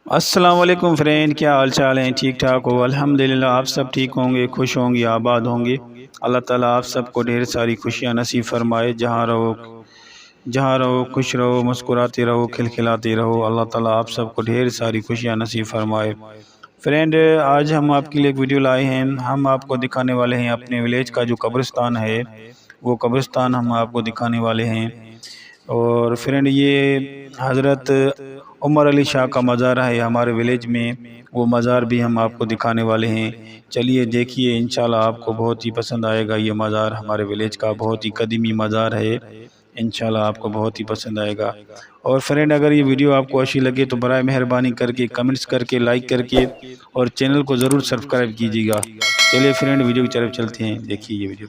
अस्सलाम वालेकुम फ्रेंड, क्या हाल चाल हैं? ठीक ठाक हो? अल्हम्दुलिल्लाह। आप सब ठीक होंगे, खुश होंगे, आबाद होंगे। अल्लाह ताला आप सबको ढेर सारी खुशियाँ नसीब फरमाए। जहाँ रहो खुश रहो, मुस्कुराते रहो, खिलखिलाते रहो। अल्लाह ताला आप सबको ढेर सारी खुशियाँ नसीब फरमाए। फ्रेंड, आज हम आपके लिए एक वीडियो लाए हैं। हम आपको दिखाने वाले हैं अपने विलेज का जो कब्रिस्तान है, वो कब्रिस्तान हम आपको दिखाने वाले हैं। और फ्रेंड, ये हज़रत उमर अली शाह का मज़ार है हमारे विलेज में। वो मज़ार भी हम आपको दिखाने वाले हैं। चलिए देखिए, इंशाल्लाह आपको बहुत ही पसंद आएगा। ये मज़ार हमारे विलेज का बहुत ही कदीमी मज़ार है। इंशाल्लाह आपको बहुत ही पसंद आएगा। और फ्रेंड, अगर ये वीडियो आपको अच्छी लगे तो बराए मेहरबानी करके कमेंट्स करके, लाइक करके और चैनल को ज़रूर सब्सक्राइब कीजिएगा। चलिए फ्रेंड, वीडियो की तरफ चलते हैं। देखिए ये वीडियो।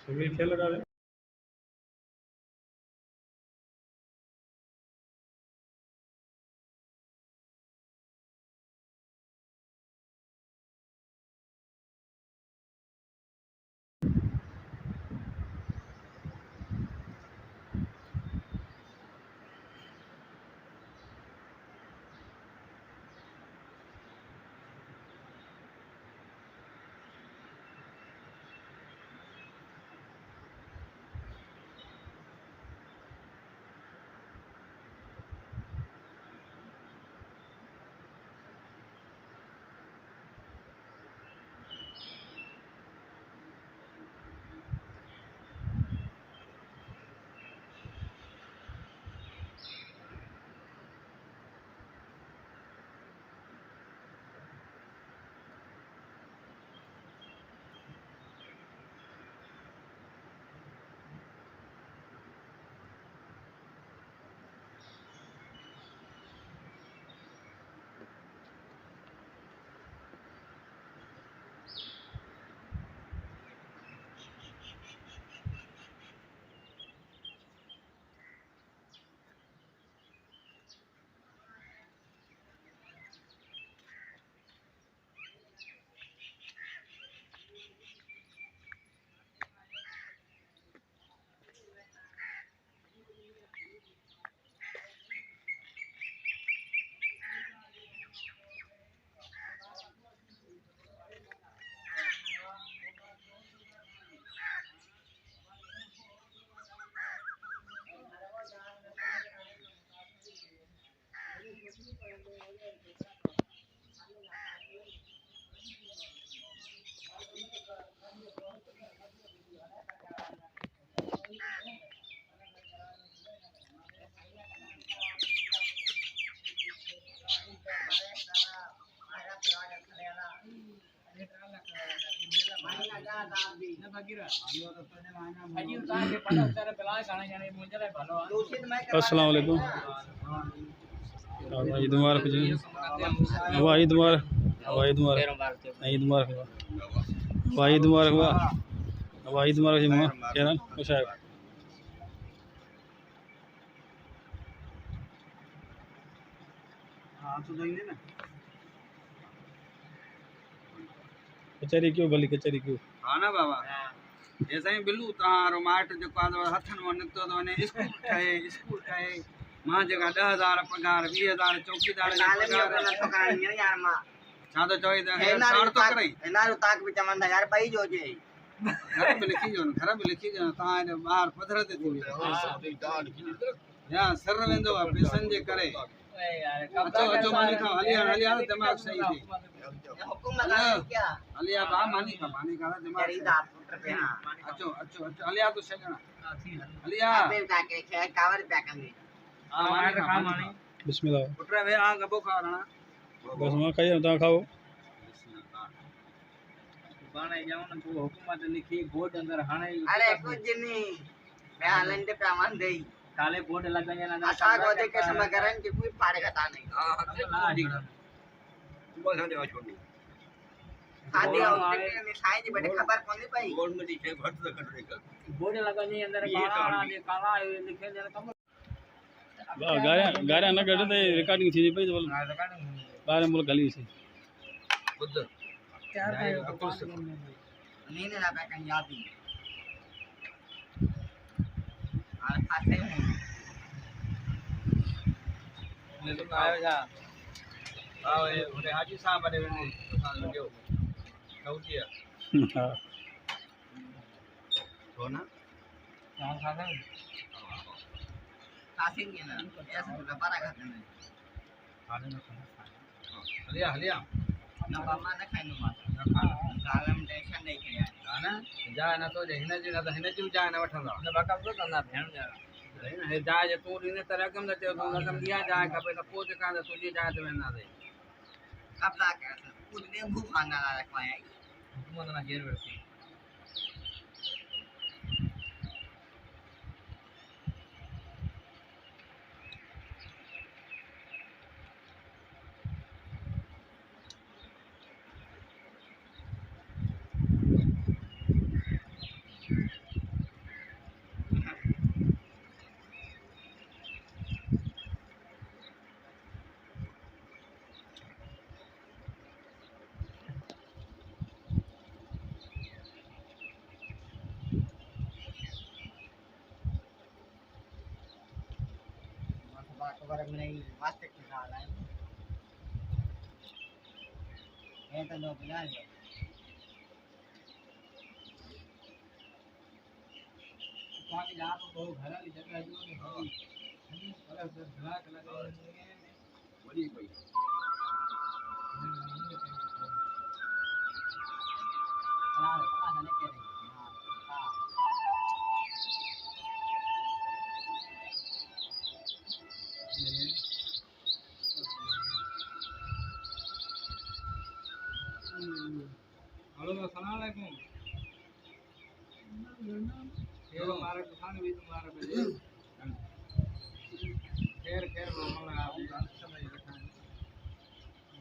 क्या लगा रहे? अस्सलाम वालेकुम। ईद मुबारक जी। वाह ईद मुबारक, वाह ईद मुबारक, ईद मुबारक, वाह ईद मुबारक, वाह ईद मुबारक जी। मां क्या नाम खुश है? हां तो देंगे ना। कचहरी क्यों गली कचहरी क्यों? हां ना बाबा, ऐसा ही बिल्लू तारो माट जो का हथन में निकतो तो ने स्कूल ठाए मां जगह 10,000 पगार 20,000 चौकीदार जो नाले में पगार ओकरा तो करानी है यार मां छा तो चोई है त ना साड़ तो करई ना ताक भी चमन यार पई जो जे घर में लिखी जो घर में लिखी जो ता ने बाहर पधर ते थी या सर वेंदो आहे पैसन जे करे अचो अचो मानी खा हलिया दिमाग सही थी हुकुम लगा क्या हलिया बा मानी खा दिमाग खरीदा पुत्र पे हां अचो अचो अचो हलिया तो सजना हलिया पे जाके खेत कावर पे कंगे मानी खा मानी बिस्मिल्लाह पुत्र वे आ गबो खा रहा बस मां खाई ता खाओ बाणे जाओ न को हुकूमत लिखी बोर्ड अंदर हाणे अरे कुछ नहीं मैं हलंडे पे अमन देई काले बोर्ड लगा या ना आशा को दे के समय करन कि कोई पाड़े का नहीं हां बोल हंदे छोड़ी आदि और ने साई जी बड़े खबर कोनी पई बोर्ड में लिखे भट से कर देगा बोर्ड लगा नहीं अंदर काला ने काला लिखे जन कम गारा न गड ते रिकॉर्डिंग थी पई बोल बारे बोल गली से बुद्ध नहीं ना पे कं याद ही और पाते हूं ले तो आयो जा आओ ये ओरे हाजी साहब बड़े ने दुकान लगे हो कौतिया हां सोना कौन खा गए कासिंग के ना ऐसे तो लपारा खाते हैं खाने में हलिया हलिया ना मामा ना खाए ना सालम टेंशन नहीं किया ना जा ना तो हिन जी ना तो हिन जी जा ना वठंदा ना बाका तो कंदा भेण जा हे जा जे तू इन त रकम न ते तू रकम दिया जा खपे त पोइ जेका त तुंहिंजी जाइ ते वेंदा ते अब ला कर कुछ ने भूख खाना ला रखवाया हुकूमत ना घेर वरसी खबर में वास्ते के हाल है ये तो लोग ना है काके जा तो घर वाली जगह जो नहीं पर धला लगा बड़ी कोई हेलो अस्सलाम वालेकुम ये हमारे दुकान भी तुम्हारा पे खैर खैर मामला आप समझ रखा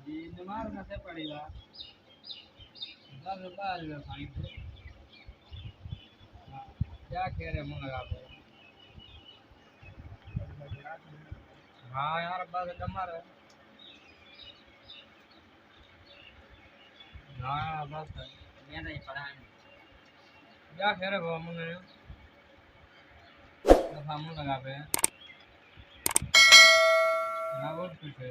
जी नमाज में से पड़ेगा 10 रुपये भाई क्या कह रहे मुंह लगा पे हाँ यार बस जमा रहे हाँ बस ये नहीं पढ़ा क्या कह रहे हो मुंह मुंह लगा पे ना बहुत कुछ है